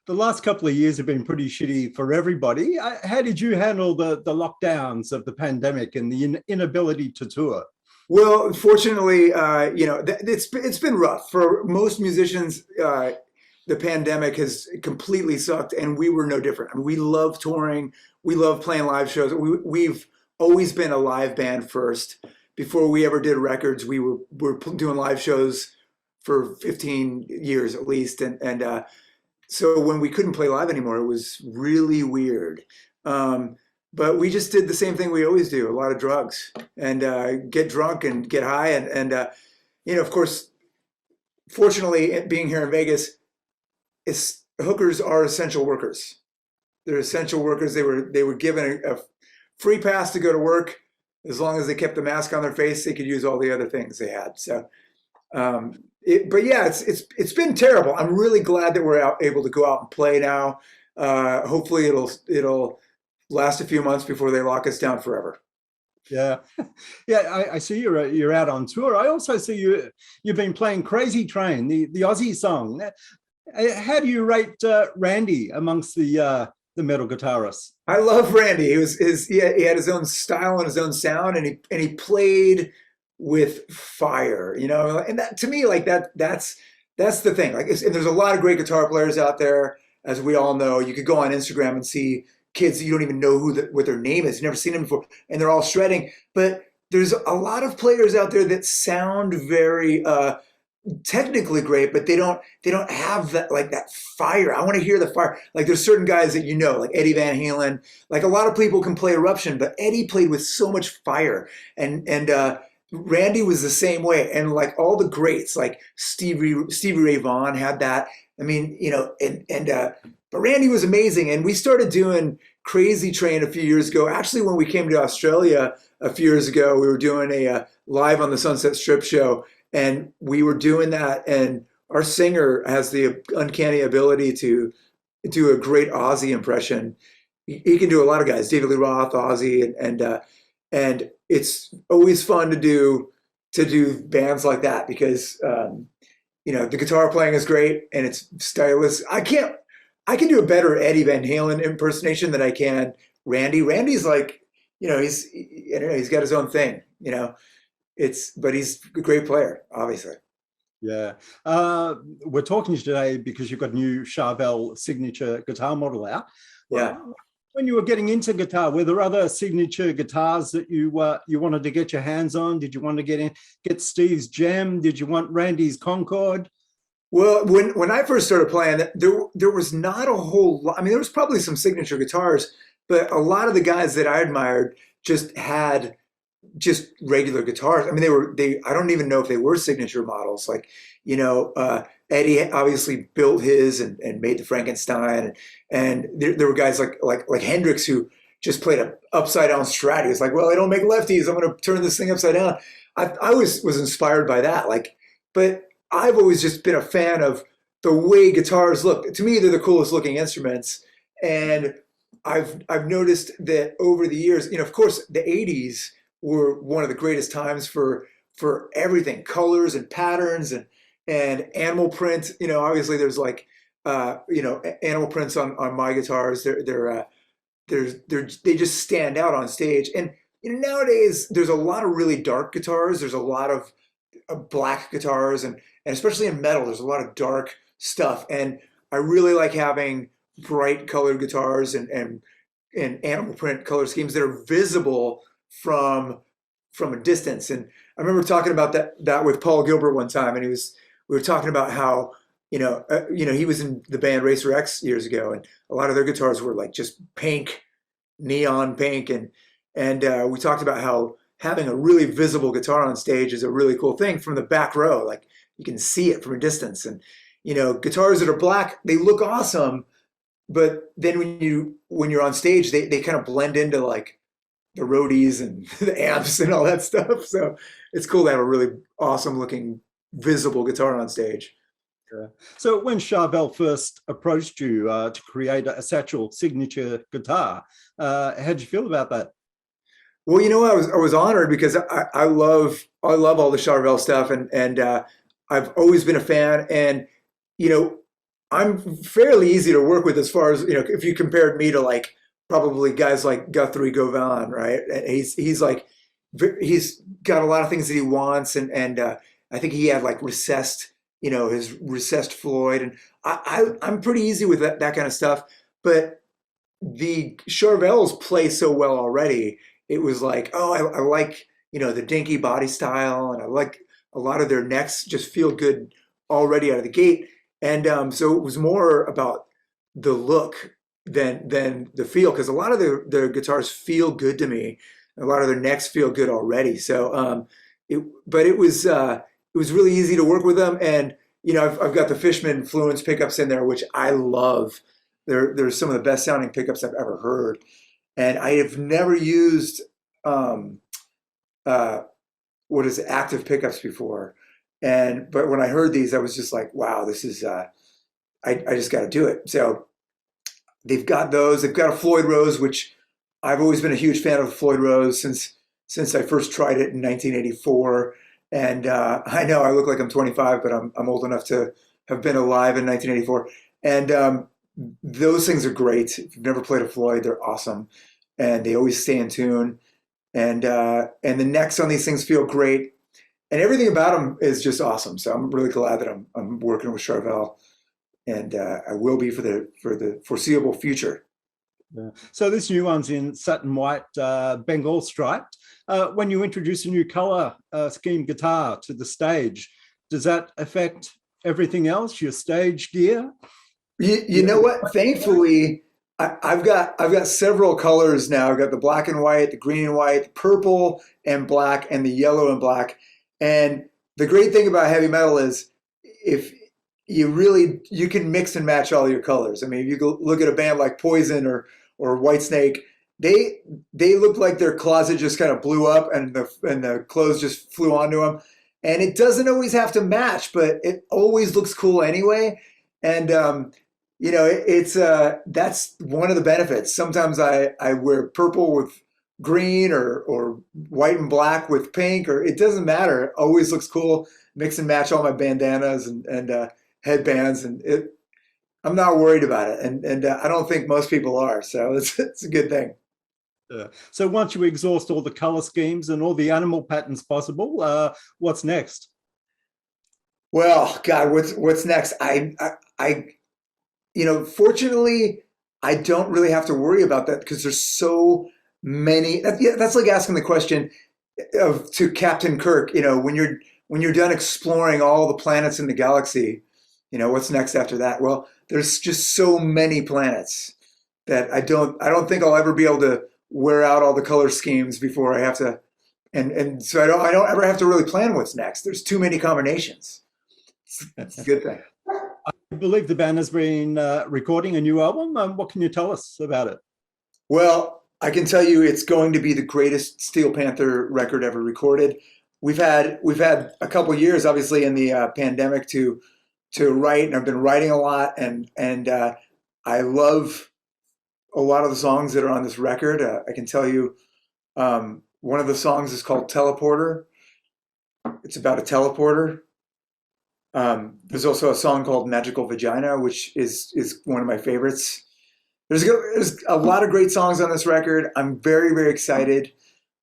The last couple of years have been pretty shitty for everybody. How did you handle the lockdowns of the pandemic and the inability to tour? Well, fortunately, it's been rough for most musicians. The pandemic has completely sucked, and we were no different. I mean, we love touring, we love playing live shows. We've always been a live band first. Before we ever did records, we were doing live shows for 15 years at least, and so when we couldn't play live anymore, it was really weird. Um, but we just did the same thing we always do: a lot of drugs and get drunk and get high, and of course, fortunately, being here in Vegas, hookers are essential workers. They're essential workers. They were given a free pass to go to work as long as they kept the mask on their face. They could use all the other things they had. So but yeah, it's been terrible. I'm really glad that we're able to go out and play now. Hopefully, it'll last a few months before they lock us down forever. Yeah, yeah. I see you're out on tour. I also see you've been playing Crazy Train, the Aussie song. How do you rate Randy amongst the metal guitarists? I love Randy. He had his own style and his own sound, and he played with fire, and that to me, like that's the thing. Like, and there's a lot of great guitar players out there, as we all know. You could go on Instagram and see kids that you don't even know what their name is. You've never seen them before, and they're all shredding. But there's a lot of players out there that sound very technically great, but they don't have that fire. I want to hear the fire. Like, there's certain guys that like Eddie Van Halen. Like, a lot of people can play Eruption, but Eddie played with so much fire, and Randy was the same way. And like all the greats, like Stevie Ray Vaughan had that. I mean, but Randy was amazing. And we started doing Crazy Train a few years ago. Actually, when we came to Australia a few years ago, we were doing a live on the Sunset Strip show, and we were doing that. And our singer has the uncanny ability to do a great Ozzy impression. He can do a lot of guys, David Lee Roth, Ozzy, and it's always fun to do bands like that because the guitar playing is great and it's stylish. I can do a better Eddie Van Halen impersonation than I can Randy. Randy's like, he's got his own thing, but he's a great player, obviously. Yeah. We're talking to you today because you've got a new Charvel signature guitar model out. Yeah. When you were getting into guitar, were there other signature guitars that you wanted to get your hands on? Did you want to get Steve's Gem? Did you want Randy's Concorde? Well, when I first started playing, there was not a whole lot. I mean, there was probably some signature guitars, but a lot of the guys that I admired just had just regular guitars. I mean, I don't even know if they were signature models. Like, Eddie obviously built his and made the Frankenstein, and there were guys like Hendrix who just played an upside down Strat. He was like, well, I don't make lefties. I'm going to turn this thing upside down. I was inspired by that. But I've always just been a fan of the way guitars look. To me, they're the coolest looking instruments, and I've noticed that over the years, of course, the '80s were one of the greatest times for everything, colors and patterns and animal print. Obviously there's animal prints on my guitars. They just stand out on stage. And nowadays there's a lot of really dark guitars. There's a lot of black guitars, and especially in metal, there's a lot of dark stuff. And I really like having bright colored guitars and animal print color schemes that are visible from a distance. And I remember talking about that with Paul Gilbert one time, and we were talking about how he was in the band Racer X years ago, and a lot of their guitars were like just pink, neon pink, and we talked about how having a really visible guitar on stage is a really cool thing from the back row. Like, you can see it from a distance, and guitars that are black, they look awesome, but then when you're on stage, they kind of blend into like the roadies and the amps and all that stuff. So it's cool to have a really awesome looking visible guitar on stage. Yeah. So when Charvel first approached you to create a Satchel signature guitar, how'd you feel about that? Well, I was honored because I love all the Charvel stuff, and I've always been a fan. And I'm fairly easy to work with as far as, if you compared me to like probably guys like Guthrie Govan, right? And he's like he's got a lot of things that he wants, and I think he had like recessed, his recessed Floyd, and I'm pretty easy with that kind of stuff. But the Charvels play so well already. It was like, oh, I like, the dinky body style, and I like a lot of their necks just feel good already out of the gate. And so it was more about the look than the feel, because a lot of their guitars feel good to me. A lot of their necks feel good already. So but it was really easy to work with them, and I've got the Fishman Fluence pickups in there, which I love. They're some of the best sounding pickups I've ever heard, and I have never used um, uh, what is it, active pickups before. But when I heard these, I was just like, wow, this is I just got to do it. So they've got those. They've got a Floyd Rose, which I've always been a huge fan of Floyd Rose since I first tried it in 1984. And I know I look like I'm 25, but I'm old enough to have been alive in 1984. And those things are great. If you've never played a Floyd, they're awesome, and they always stay in tune. And the necks on these things feel great, and everything about them is just awesome. So I'm really glad that I'm working with Charvel, and I will be for the foreseeable future. Yeah. So this new one's in satin white Bengal striped. When you introduce a new color scheme guitar to the stage, does that affect everything else, your stage gear? You know what? Thankfully, I've got several colors now. I've got the black and white, the green and white, the purple and black, and the yellow and black. And the great thing about heavy metal is if you can mix and match all your colors. I mean, if you go look at a band like Poison or Whitesnake, they look like their closet just kind of blew up and the clothes just flew onto them. And it doesn't always have to match, but it always looks cool anyway. And it's that's one of the benefits. Sometimes I wear purple with green or white and black with pink, or it doesn't matter. It always looks cool. Mix and match all my bandanas and headbands, and I'm not worried about it. And I don't think most people are. So it's a good thing. So once you exhaust all the color schemes and all the animal patterns possible, what's next? Well, God, what's next? I fortunately, I don't really have to worry about that because there's so many. That's like asking the question to Captain Kirk. When you're done exploring all the planets in the galaxy, what's next after that? Well, there's just so many planets that I don't think I'll ever be able to wear out all the color schemes before I have to, and so I don't ever have to really plan what's next. There's too many combinations. It's a good thing. I believe the band has been recording a new album. What can you tell us about it? Well, I can tell you it's going to be the greatest Steel Panther record ever recorded. We've had a couple of years, obviously, in the pandemic to write, and I've been writing a lot, and I love a lot of the songs that are on this record. I can tell you one of the songs is called Teleporter. It's about a teleporter. There's also a song called Magical Vagina, which is one of my favorites. There's a lot of great songs on this record. I'm very, very excited.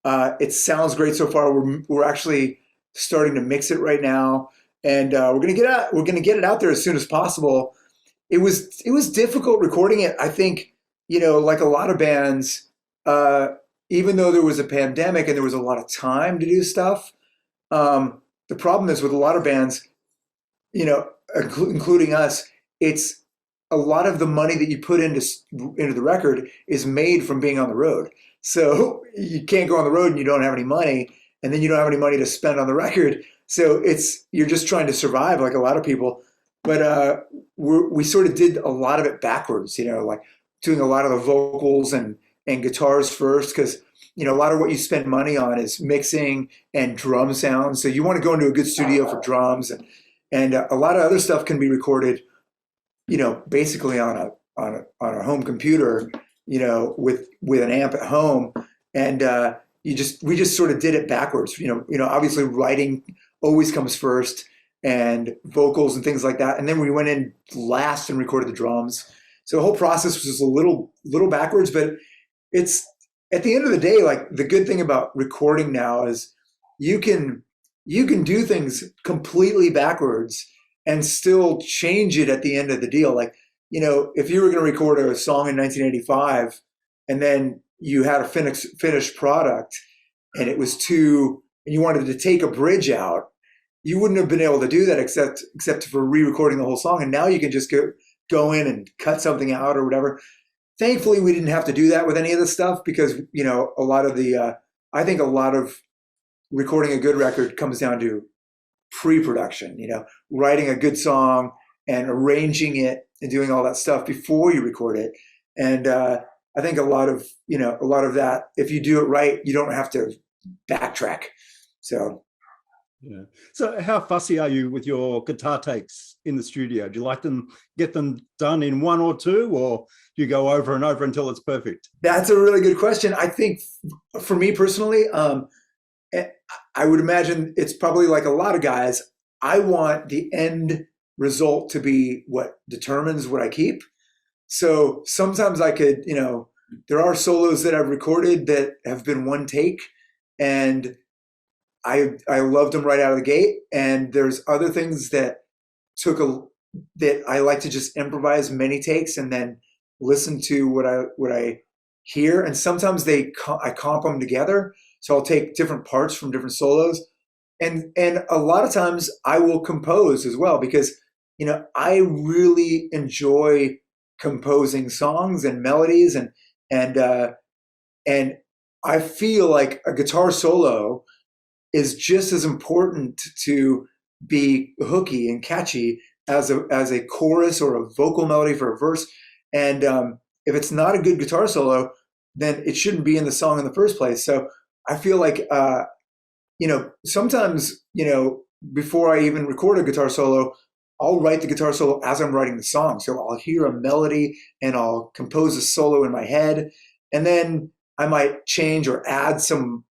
It sounds great so far. We're actually starting to mix it right now, and we're gonna get it out there as soon as possible. It was difficult recording it. I think, like a lot of bands, even though there was a pandemic and there was a lot of time to do stuff, the problem is with a lot of bands, including us, it's a lot of the money that you put into the record is made from being on the road. So you can't go on the road and you don't have any money, and then you don't have any money to spend on the record. So you're just trying to survive, like a lot of people. But we sort of did a lot of it backwards, like doing a lot of the vocals and guitars first, because a lot of what you spend money on is mixing and drum sounds. So you want to go into a good studio for drums, and a lot of other stuff can be recorded, basically on a home computer, with an amp at home, and we just sort of did it backwards. Obviously writing always comes first, and vocals and things like that. And then we went in last and recorded the drums. So the whole process was just a little backwards, but it's at the end of the day, like the good thing about recording now is you can do things completely backwards and still change it at the end of the deal. Like, if you were going to record a song in 1985 and then you had a finished product and it was and you wanted to take a bridge out, you wouldn't have been able to do that except for re-recording the whole song. And now you can just go in and cut something out or whatever. Thankfully, we didn't have to do that with any of this stuff because, I think a lot of recording a good record comes down to pre-production, writing a good song and arranging it and doing all that stuff before you record it. And I think a lot of that, if you do it right, you don't have to backtrack. So. Yeah. So how fussy are you with your guitar takes in the studio? Do you like get them done in one or two, or do you go over and over until it's perfect? That's a really good question. I think for me personally, I would imagine it's probably like a lot of guys. I want the end result to be what determines what I keep. So sometimes I could, there are solos that I've recorded that have been one take, and I loved them right out of the gate. And there's other things that that I like to just improvise many takes and then listen to what I hear. And sometimes I comp them together. So I'll take different parts from different solos. And a lot of times I will compose as well because, I really enjoy composing songs and melodies and I feel like a guitar solo is just as important to be hooky and catchy as a chorus or a vocal melody for a verse. And if it's not a good guitar solo, then it shouldn't be in the song in the first place. So I feel like, sometimes, before I even record a guitar solo, I'll write the guitar solo as I'm writing the song. So I'll hear a melody and I'll compose a solo in my head. And then I might change or add some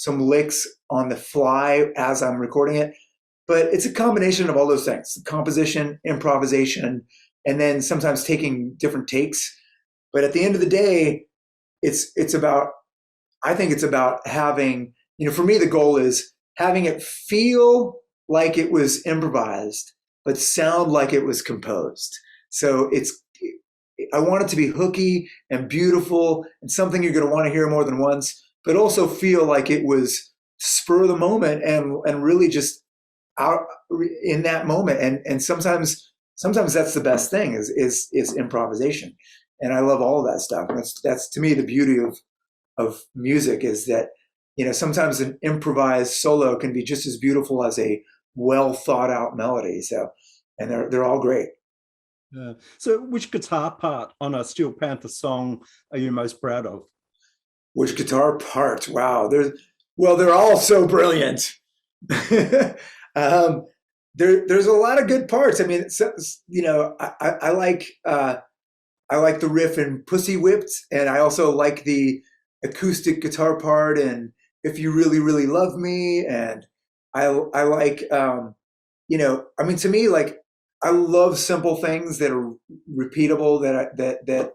licks on the fly as I'm recording it. But it's a combination of all those things: composition, improvisation, and then sometimes taking different takes. But at the end of the day, I think it's about having, for me, the goal is having it feel like it was improvised, but sound like it was composed. So I want it to be hooky and beautiful and something you're going to want to hear more than once, but also feel like it was spur of the moment and really just out in that moment. And sometimes that's the best thing is improvisation. And I love all of that stuff. And that's to me the beauty of music is that, sometimes an improvised solo can be just as beautiful as a well thought out melody. So, and they're all great. So which guitar part on a Steel Panther song are you most proud of? Which guitar part? Wow. They're all so brilliant. There's a lot of good parts. I mean, I like the riff in Pussy Whipped, and I also like the acoustic guitar part and If You Really, Really Love Me. And I like, to me, like, I love simple things that are repeatable, that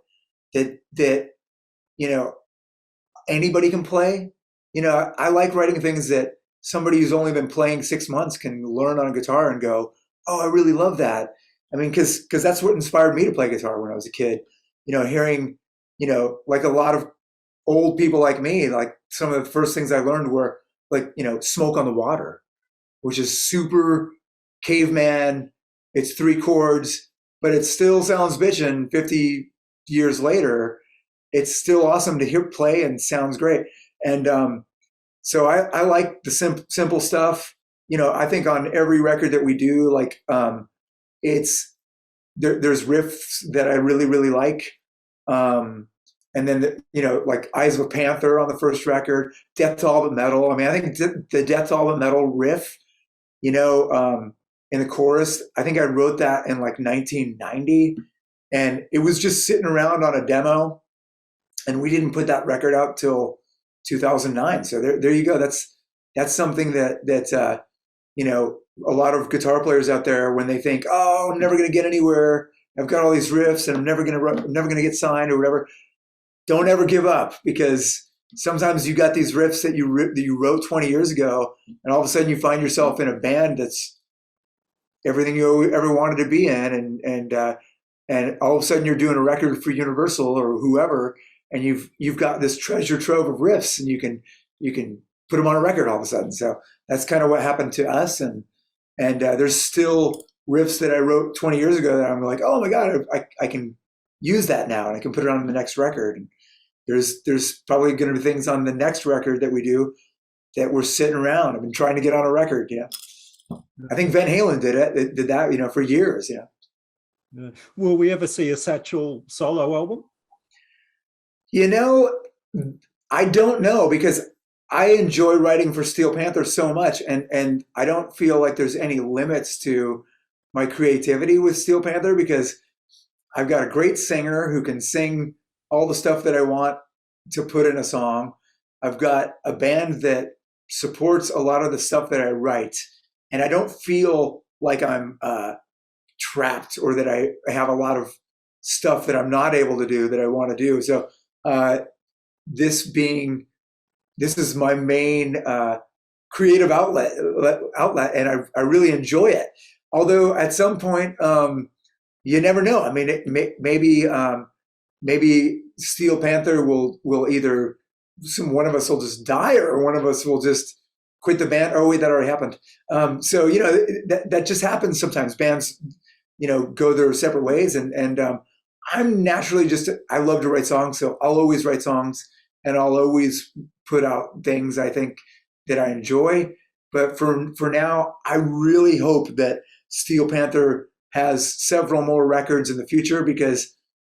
anybody can play. I like writing things that somebody who's only been playing 6 months can learn on a guitar and go, oh, I really love that. I mean, because that's what inspired me to play guitar when I was a kid. Hearing, like a lot of old people like me, like some of the first things I learned were like, Smoke on the Water, which is super caveman. It's 3 chords, but it still sounds bitchin' 50 years later. It's still awesome to hear play and sounds great. And so I like the simple stuff. I think on every record that we do, like there's riffs that I really, really like. And then, like Eyes of a Panther on the first record, Death to All But Metal. I mean, I think the Death to All But Metal riff, in the chorus, I think I wrote that in like 1990. And it was just sitting around on a demo. And we didn't put that record out till 2009. So there you go. That's something that you know, a lot of guitar players out there, when they think, oh, I'm never going to get anywhere, I've got all these riffs and I'm never going to get signed or whatever. Don't ever give up, because sometimes you got these riffs that you wrote 20 years ago, and all of a sudden you find yourself in a band that's everything you ever wanted to be in, and all of a sudden you're doing a record for Universal or whoever, and you've got this treasure trove of riffs, and you can put them on a record all of a sudden. So that's kind of what happened to us, and there's still riffs that I wrote 20 years ago that I'm like, oh my god, I can use that now, and I can put it on the next record. And there's probably going to be things on the next record that we do that we're sitting around. I've been trying to get on a record, you know. I think Van Halen did that, you know, for years, you know. Yeah. Will we ever see a Satchel solo album? You know, I don't know, because I enjoy writing for Steel Panther so much, and I don't feel like there's any limits to my creativity with Steel Panther, because I've got a great singer who can sing all the stuff that I want to put in a song. I've got a band that supports a lot of the stuff that I write, and I don't feel like I'm trapped, or that I have a lot of stuff that I'm not able to do that I want to do. So this is my main creative outlet, and I really enjoy it. Although at some point, you never know. I mean, maybe Steel Panther will either one of us will just die, or one of us will just quit the band. Oh wait, that already happened. So you know, that just happens sometimes. Bands, you know, go their separate ways, and I'm naturally I love to write songs, so I'll always write songs, and I'll always put out things I think that I enjoy. But for now, I really hope that Steel Panther has several more records in the future, because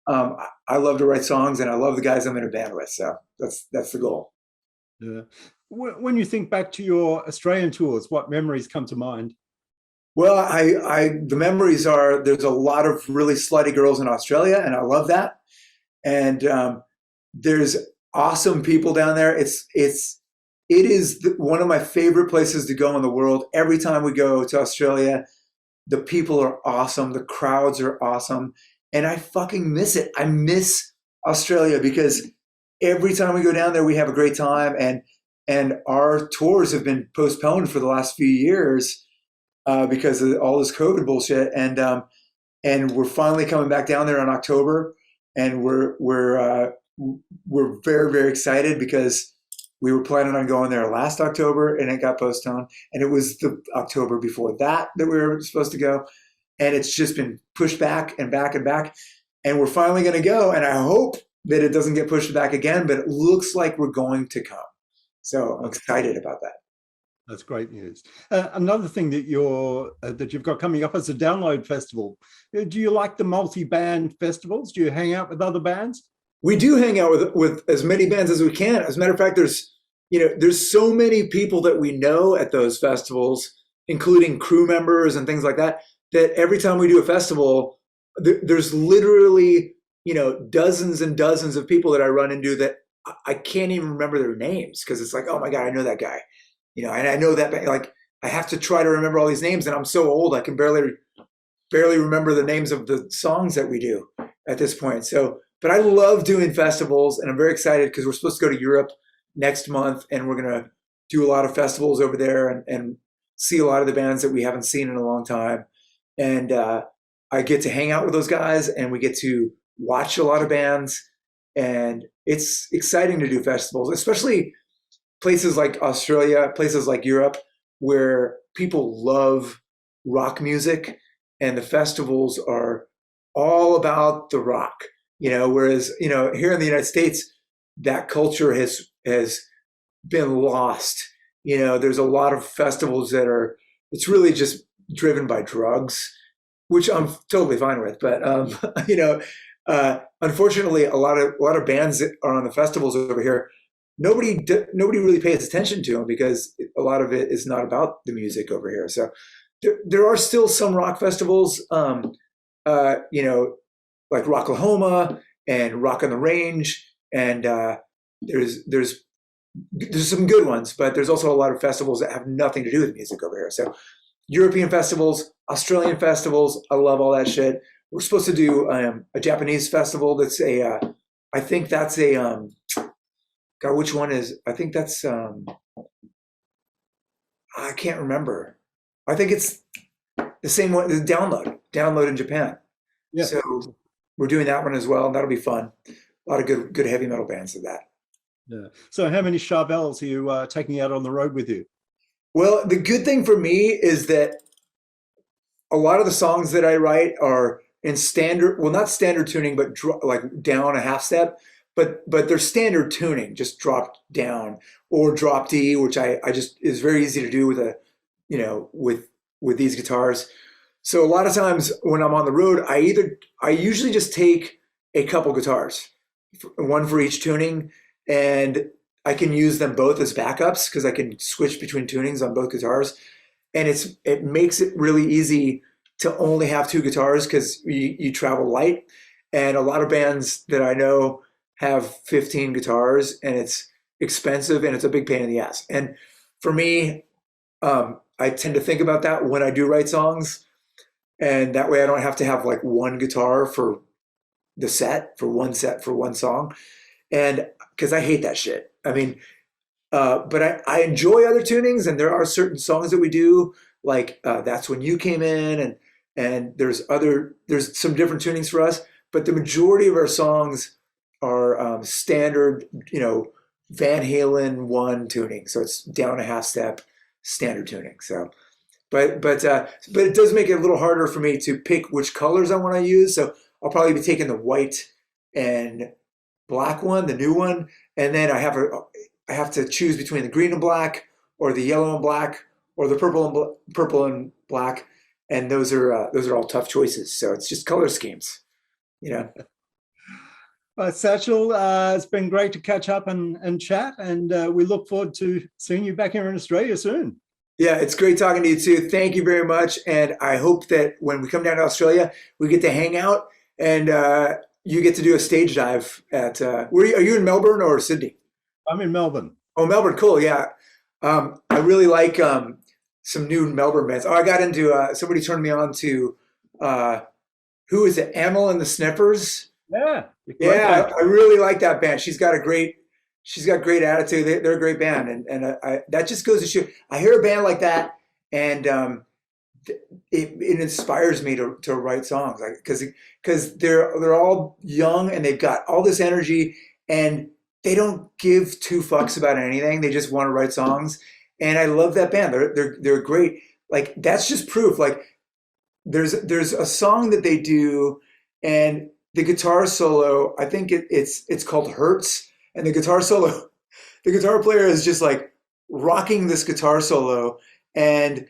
I love to write songs, and I love the guys I'm in a band with. So that's the goal. Yeah. When you think back to your Australian tours, what memories come to mind? Well, the memories are, there's a lot of really slutty girls in Australia, and I love that. And there's awesome people down there. It is one of my favorite places to go in the world. Every time we go to Australia, the people are awesome. The crowds are awesome. And I fucking miss it. I miss Australia, because every time we go down there, we have a great time. And our tours have been postponed for the last few years because of all this COVID bullshit. And we're finally coming back down there in October. And we're very, very excited, because we were planning on going there last October, and it got postponed. And it was the October before that we were supposed to go. And it's just been pushed back and back and back. And we're finally going to go. And I hope that it doesn't get pushed back again, but it looks like we're going to come. So I'm excited about that. That's great news. Another thing that you've got coming up is a download festival. Do you like the multi-band festivals? Do you hang out with other bands? We do hang out with as many bands as we can. As a matter of fact, there's so many people that we know at those festivals, including crew members and things like that, that every time we do a festival, there's literally, you know, dozens and dozens of people that I run into that I can't even remember their names, because it's like, oh my God, I know that guy. You know, and I know that, like, I have to try to remember all these names, and I'm so old I can barely remember the names of the songs that we do at this point. So, but I love doing festivals, and I'm very excited, because we're supposed to go to Europe next month, and we're going to do a lot of festivals over there, and see a lot of the bands that we haven't seen in a long time. And I get to hang out with those guys, and we get to watch a lot of bands, and it's exciting to do festivals, especially places like Australia, places like Europe, where people love rock music, and the festivals are all about the rock, you know, whereas, you know, here in the United States, that culture has been lost. You know, there's a lot of festivals it's really just driven by drugs, which I'm totally fine with. But, you know, unfortunately, a lot of bands that are on the festivals over here, nobody really pays attention to them, because a lot of it is not about the music over here. So there are still some rock festivals, you know, like Rocklahoma and Rock on the Range, and there's there's some good ones, but there's also a lot of festivals that have nothing to do with music over here. So European festivals, Australian festivals, I love all that shit. We're supposed to do a Japanese festival that's I think that's God, which one is, I think that's, I can't remember. I think it's the same one, the Download in Japan. Yeah. So we're doing that one as well, and that'll be fun. A lot of good heavy metal bands of that. Yeah. So how many Charvels are you taking out on the road with you? Well, the good thing for me is that a lot of the songs that I write are in standard, well, not standard tuning, but like down a half step, but they're standard tuning, just dropped down or drop D, which I just is very easy to do with with these guitars. So a lot of times when I'm on the road, I usually just take a couple guitars, one for each tuning, and I can use them both as backups because I can switch between tunings on both guitars. And it makes it really easy to only have two guitars because you travel light. And a lot of bands that I know have 15 guitars, and it's expensive and it's a big pain in the ass. And for me, I tend to think about that when I do write songs. And that way I don't have to have like one guitar for for one song. And because I hate that shit. I mean, but I enjoy other tunings, and there are certain songs that we do, like That's When You Came In, and there's some different tunings for us, but the majority of our songs are standard, Van Halen 1 tuning. So it's down a half step, standard tuning. So, but it does make it a little harder for me to pick which colors I want to use. So I'll probably be taking the white and black one, the new one, and then I have to choose between the green and black, or the yellow and black, or the purple and black, and those are all tough choices. So it's just color schemes, Satchel, it's been great to catch up and chat, and we look forward to seeing you back here in Australia soon. Yeah, it's great talking to you too. Thank you very much, and I hope that when we come down to Australia, we get to hang out, and you get to do a stage dive at. Are you in Melbourne or Sydney? I'm in Melbourne. Oh, Melbourne, cool. Yeah, I really like some new Melbourne bands. Oh, I got into somebody turned me on to who is it? Amel and the Sniffers. Yeah, yeah, I really like that band. She's got great attitude. They're a great band, and that just goes to show. I hear a band like that, and it inspires me to write songs, like because they're all young and they've got all this energy, and they don't give two fucks about anything. They just want to write songs, and I love that band. They're great. Like that's just proof. Like there's a song that they do, and the guitar solo, I think it's called Hurts, and the guitar solo, the guitar player is just like rocking this guitar solo, and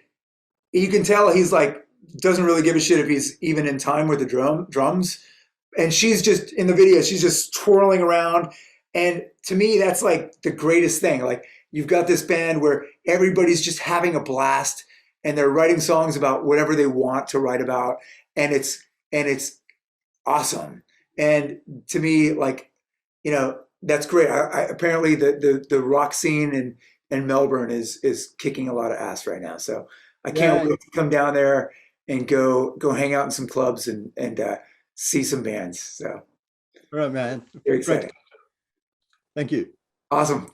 you can tell he's like doesn't really give a shit if he's even in time with the drums. And she's just in the video, she's just twirling around. And to me, that's like the greatest thing. Like you've got this band where everybody's just having a blast, and they're writing songs about whatever they want to write about, and it's awesome. And to me, like, that's great. Apparently the rock scene in Melbourne is kicking a lot of ass right now. So I can't wait to come down there and go hang out in some clubs and see some bands. So all right, man. very exciting. Great. Thank you. Awesome.